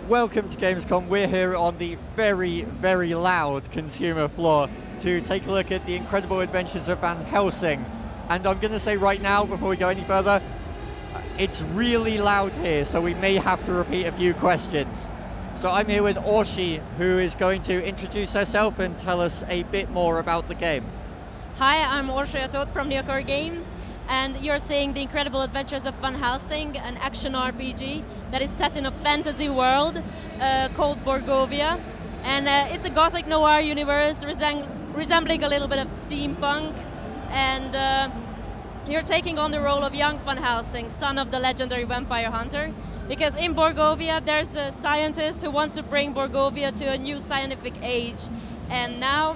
Welcome to Gamescom. We're here on the very, very loud consumer floor to take a look at the incredible adventures of Van Helsing. And I'm going to say right now, before we go any further, it's really loud here, so we may have to repeat a few questions. So I'm here with Orshi, who is going to introduce herself and tell us a bit more about the game. Hi, I'm Orshi from Neocore Games, and you're seeing the incredible adventures of Van Helsing, an action RPG that is set in a fantasy world called Borgovia. And it's a gothic noir universe resembling a little bit of steampunk. And you're taking on the role of young Van Helsing, son of the legendary vampire hunter. Because in Borgovia, there's a scientist who wants to bring Borgovia to a new scientific age. And now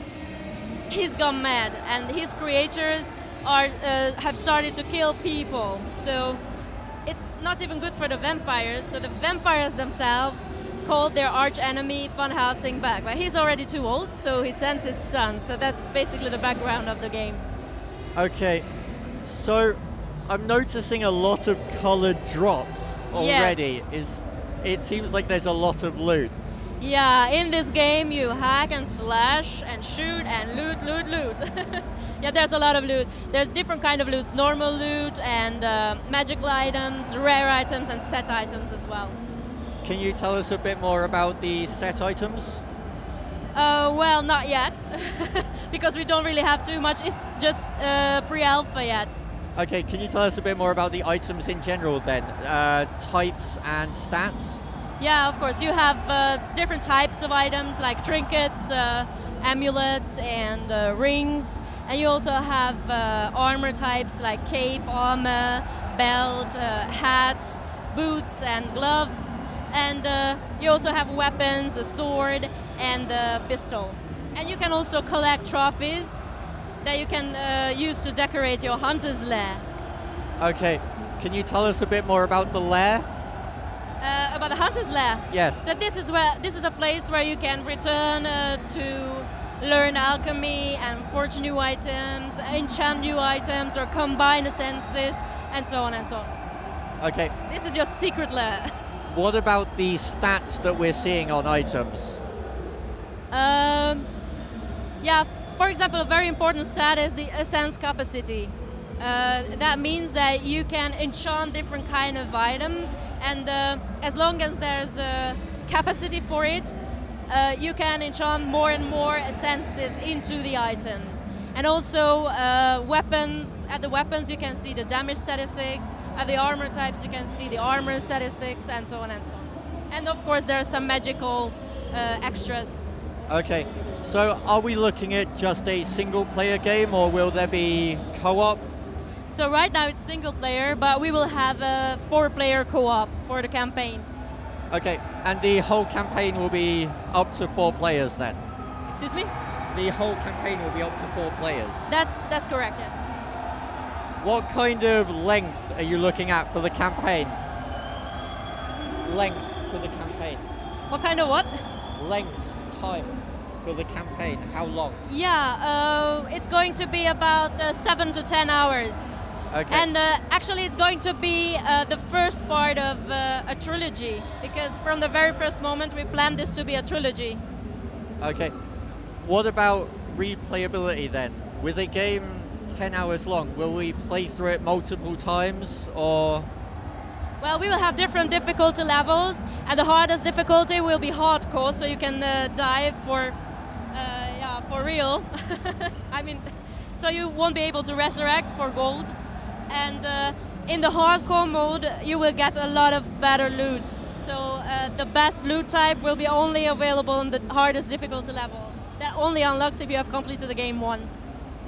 he's gone mad, and his creatures have started to kill people. So it's not even good for the vampires. So the vampires themselves called their arch enemy Van Helsing back. But he's already too old, so he sends his son. So that's basically the background of the game. Okay, so I'm noticing a lot of colored drops already. Yes. It seems like there's a lot of loot. Yeah, in this game you hack and slash and shoot and loot. Yeah, there's a lot of loot. There's different kind of loot, normal loot and magical items, rare items and set items as well. Can you tell us a bit more about the set items? Well, not yet, because we don't really have too much. It's just pre-alpha yet. Okay, can you tell us a bit more about the items in general then? Types and stats? Yeah, of course. You have different types of items like trinkets, amulets and rings. And you also have armor types like cape, armor, belt, hat, boots and gloves. And you also have weapons, a sword and a pistol. And you can also collect trophies that you can use to decorate your hunter's lair. Okay, can you tell us a bit more about the lair? About the hunter's lair? Yes. So this is a place where you can return to learn alchemy and forge new items, enchant new items, or combine essences, and so on and so on. Okay. This is your secret lair. What about the stats that we're seeing on items? Yeah, for example, a very important stat is the essence capacity. That means that you can enchant different kind of items, and as long as there's a capacity for it, you can enchant more and more essences into the items. And also weapons, at the weapons you can see the damage statistics, at the armor types you can see the armor statistics, and so on and so on. And of course there are some magical extras. Okay, so are we looking at just a single player game, or will there be co-op? So right now it's single player, but we will have a 4-player co-op for the campaign. Okay, and the whole campaign will be up to 4 players then? Excuse me? The whole campaign will be up to 4 players? That's correct, yes. What kind of length are you looking at for the campaign? Length for the campaign. What kind of what? Length, time for the campaign, how long? Yeah, it's going to be about 7 to 10 hours. Okay. And actually it's going to be the first part of a trilogy, because from the very first moment we planned this to be a trilogy. Okay. What about replayability then? With a game 10 hours long, will we play through it multiple times, or? Well, we will have different difficulty levels, and the hardest difficulty will be hardcore, so you can dive for real. I mean, so you won't be able to resurrect for gold. And in the hardcore mode, you will get a lot of better loot. So the best loot type will be only available on the hardest difficulty level. That only unlocks if you have completed the game once.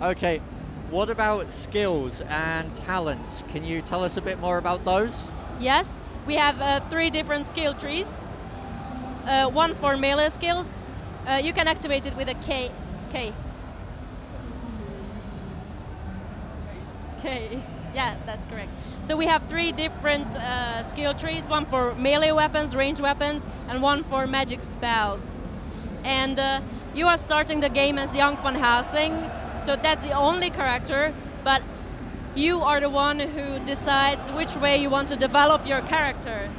Okay, what about skills and talents? Can you tell us a bit more about those? Yes, we have 3 different skill trees. One for melee skills. You can activate it with a K. Yeah, that's correct. So we have 3 different skill trees, one for melee weapons, ranged weapons, and one for magic spells. And you are starting the game as young Van Helsing, so that's the only character, but you are the one who decides which way you want to develop your character.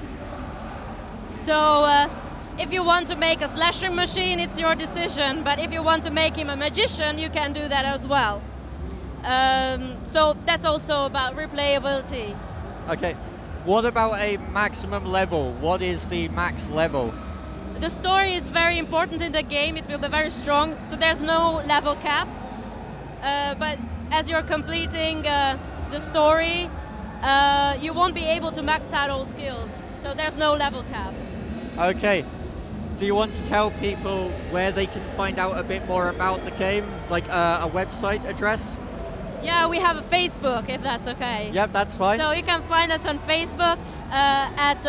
So if you want to make a slashing machine, it's your decision. But if you want to make him a magician, you can do that as well. So that's also about replayability. Okay. What about a maximum level? What is the max level? The story is very important in the game. It will be very strong. So there's no level cap. But as you're completing the story, you won't be able to max out all skills. So there's no level cap. Okay. Do you want to tell people where they can find out a bit more about the game? Like a website address? Yeah, we have a Facebook, if that's okay. Yep, that's fine. So you can find us on Facebook at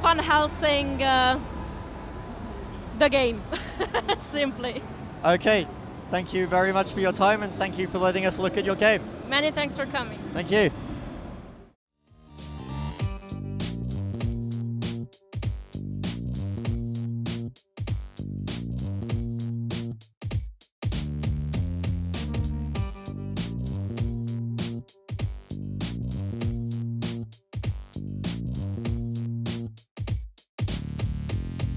Fun Helsing, the game, simply. Okay. Thank you very much for your time, and thank you for letting us look at your game. Many thanks for coming. Thank you.